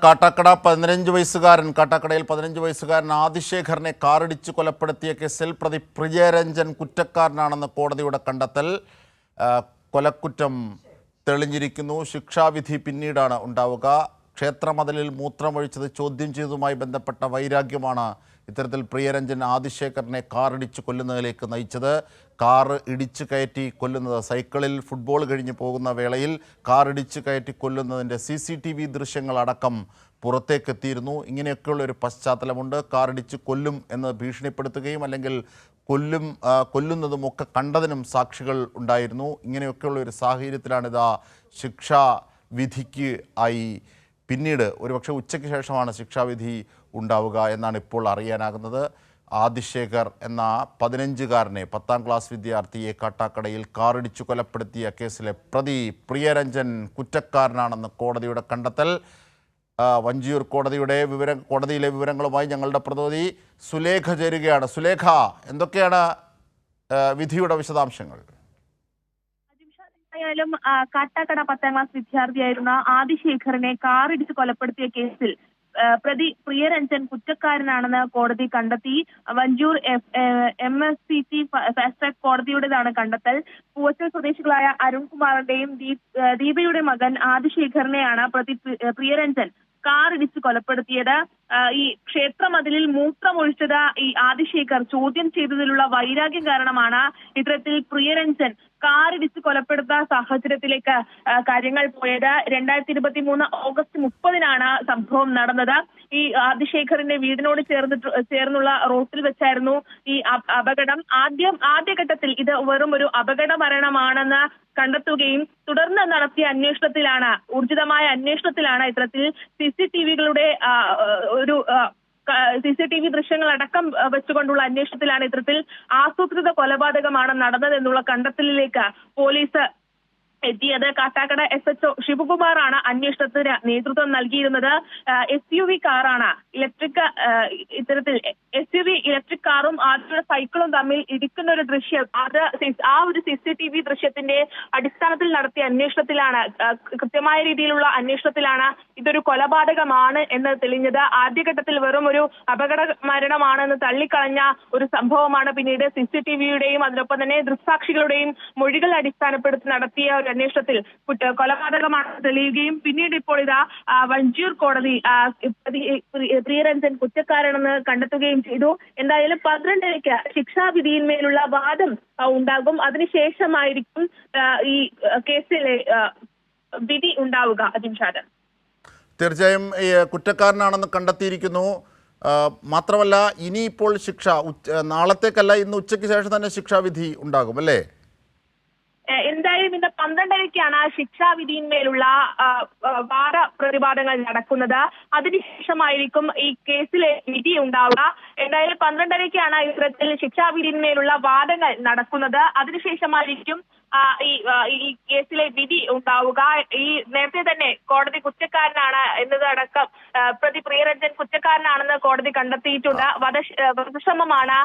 കാട്ടാക്കട 15 വയസ്സുകാരൻ കാട്ടാക്കടയിൽ 15 വയസ്സുകാരൻ ആദിശേഖറിനെ കാറിടിച്ച് കൊലപ്പെടുത്തിയ കേസിൽ പ്രതി പ്രിയരഞ്ജൻ കുറ്റക്കാരനാണെന്ന് കോടതിയുടെ കണ്ടെത്തൽ. കൊലക്കുറ്റം തെളിഞ്ഞിരിക്കുന്നു. ശിക്ഷാവിധി പിന്നീടാണ് ഉണ്ടാവുക. ക്ഷേത്രമതിലിൽ മൂത്രമൊഴിച്ചത് ചോദ്യം ചെയ്തതുമായി ബന്ധപ്പെട്ട വൈരാഗ്യമാണ് ഇത്തരത്തിൽ പ്രിയരഞ്ജൻ ആദിശേഖറിനെ കാറിടിച്ച് കൊല്ലുന്നതിലേക്ക് നയിച്ചത്. കാറ് ഇടിച്ചു കയറ്റി കൊല്ലുന്നത്, സൈക്കിളിൽ ഫുട്ബോൾ കഴിഞ്ഞ് പോകുന്ന വേളയിൽ കാറിടിച്ച് കയറ്റി കൊല്ലുന്നതിൻ്റെ CCTV ദൃശ്യങ്ങളടക്കം പുറത്തേക്കെത്തിയിരുന്നു. ഇങ്ങനെയൊക്കെയുള്ളൊരു പശ്ചാത്തലമുണ്ട്. കാറിടിച്ച് കൊല്ലും എന്ന് ഭീഷണിപ്പെടുത്തുകയും അല്ലെങ്കിൽ കൊല്ലുന്നതുമൊക്കെ കണ്ടതിനും സാക്ഷികൾ ഉണ്ടായിരുന്നു. ഇങ്ങനെയൊക്കെയുള്ള ഒരു സാഹചര്യത്തിലാണിതാ ശിക്ഷാവിധിക്ക് ആയി പിന്നീട് ഒരുപക്ഷെ ഉച്ചയ്ക്ക് ശേഷമാണ് ശിക്ഷാവിധി ഉണ്ടാവുക എന്നാണ് ഇപ്പോൾ അറിയാനാകുന്നത്. ആദിശേഖർ എന്ന 15-കാരനെ 10ാം ക്ലാസ് വിദ്യാർത്ഥിയെ കാട്ടാക്കടയിൽ കാറിടിച്ചു കൊലപ്പെടുത്തിയ കേസിലെ പ്രതി പ്രിയരഞ്ജൻ കുറ്റക്കാരനാണെന്ന് കോടതിയുടെ കണ്ടെത്തൽ. വഞ്ചിയൂർ കോടതിയിലെ വിവരങ്ങളുമായി ഞങ്ങളുടെ പ്രതിനിധി സുലേഖ ചേരുകയാണ്. സുലേഖ, എന്തൊക്കെയാണ് വിധിയുടെ വിശദാംശങ്ങൾ? ായാലും കാട്ടാക്കട 10ാം ക്ലാസ് വിദ്യാർത്ഥിയായിരുന്ന ആദിശേഖറിനെ കാറിടിച്ച് കൊലപ്പെടുത്തിയ കേസിൽ പ്രതി പ്രിയരഞ്ജൻ കുറ്റക്കാരനാണെന്ന് കോടതി കണ്ടെത്തി. വഞ്ചൂർ MSCT ഫാസ്റ്റ് ട്രാക്ക് കോടതിയുടേതാണ് കണ്ടെത്തൽ. പൂവച്ചൽ സ്വദേശികളായ അരുൺകുമാറിന്റെയും ദീപയുടെ മകൻ ആദിശേഖറിനെയാണ് പ്രതി പ്രിയരഞ്ജൻ കാറിടിച്ച് കൊലപ്പെടുത്തിയത്. ഈ ക്ഷേത്രമതിലിൽ മൂത്രമൊഴിച്ചത് ഈ ആദിശേഖർ ചോദ്യം ചെയ്തതിലുള്ള വൈരാഗ്യം കാരണമാണ് ഇത്തരത്തിൽ പ്രിയരഞ്ജൻ കാറിടിച്ച് കൊലപ്പെടുത്ത സാഹചര്യത്തിലേക്ക് കാര്യങ്ങൾ പോയത്. 2023 ഓഗസ്റ്റ് 30-നാണ് സംഭവം നടന്നത്. ഈ ആദിശേഖറിന്റെ വീടിനോട് ചേർന്നുള്ള റോട്ടിൽ വെച്ചായിരുന്നു ഈ അപകടം. ആദ്യഘട്ടത്തിൽ ഇത് വെറും ഒരു അപകട മരണമാണെന്ന് കണ്ടെത്തുകയും തുടർന്ന് നടത്തിയ ഊർജിതമായ അന്വേഷണത്തിലാണ് ഇത്തരത്തിൽ CCTVകളുടെ CCTV ദൃശ്യങ്ങളടക്കം വെച്ചുകൊണ്ടുള്ള അന്വേഷണത്തിലാണ് ഇത്തരത്തിൽ ആസൂത്രിത കൊലപാതകമാണ് നടന്നതെന്നുള്ള കണ്ടെത്തലിലേക്ക് പോലീസ് എത്തിയത്. കാട്ടാക്കട SHO ശിവകുമാറാണ് അന്വേഷണത്തിന് നേതൃത്വം നൽകിയിരുന്നത്. SUV കാറാണ് ഇത്തരത്തിൽ ഇലക്ട്രിക് കാറും ആദ്യത്തെ സൈക്കിളും തമ്മിൽ ഇടിക്കുന്ന ഒരു ദൃശ്യം, ആ ഒരു CCTV ദൃശ്യത്തിന്റെ അടിസ്ഥാനത്തിൽ നടത്തിയ അന്വേഷണത്തിലാണ്, കൃത്യമായ രീതിയിലുള്ള അന്വേഷണത്തിലാണ് ഇതൊരു കൊലപാതകമാണ് എന്ന് തെളിഞ്ഞത്. ആദ്യഘട്ടത്തിൽ വെറും ഒരു അപകട മരണമാണെന്ന് തള്ളിക്കളഞ്ഞ ഒരു സംഭവമാണ് പിന്നീട് CCTVയുടെയും അതിനൊപ്പം തന്നെ ദൃക്സാക്ഷികളുടെയും മൊഴികൾ അടിസ്ഥാനപ്പെടുത്തി നടത്തിയ ഒരു അന്വേഷണത്തിൽ കൊലപാതകമാണെന്ന് തെളിയുകയും പിന്നീട് ഇപ്പോൾ ഇതാ വഞ്ചിയൂർ കോടതി പ്രിയരഞ്ജൻ കുറ്റക്കാരനെന്ന് കണ്ടെത്തുകയും ചെയ്തു. എന്തായാലും 12-ക്ക് ശിക്ഷാവിധിയിന്മേലുള്ള വാദം ഉണ്ടാകും. അതിനുശേഷമായിരിക്കും ഈ കേസിലെ വിധി ഉണ്ടാവുക. അജിംഷാദ്, തീർച്ചയായും കുറ്റക്കാരനാണെന്ന് കണ്ടെത്തിയിരിക്കുന്നു. മാത്രമല്ല, ഇനിയിപ്പോൾ ശിക്ഷ നാളത്തേക്കല്ല, ഇന്ന് ഉച്ചയ്ക്ക് ശേഷം തന്നെ ശിക്ഷാവിധി ഉണ്ടാകും അല്ലേ? എന്തായാലും ഇന്ന് 12-ക്കാണ് ശിക്ഷാവിധിയിന്മേലുള്ള വാദപ്രതിവാദങ്ങൾ നടക്കുന്നത്. അതിനുശേഷമായിരിക്കും ഈ കേസിലെ വിധി ഉണ്ടാവുക. എന്തായാലും 12-ക്കാണ് ഇത്തരത്തിൽ ശിക്ഷാവിധിയിന്മേലുള്ള വാദങ്ങൾ നടക്കുന്നത്. അതിനുശേഷമായിരിക്കും ഈ കേസിലെ വിധി ഉണ്ടാവുക. ഈ നേരത്തെ തന്നെ കോടതി കുറ്റക്കാരനാണ് എന്നതടക്കം പ്രതി പ്രിയരഞ്ജൻ കുറ്റക്കാരനാണെന്ന് കോടതി കണ്ടെത്തിയിട്ടുണ്ട്. വധശ്രമമാണ്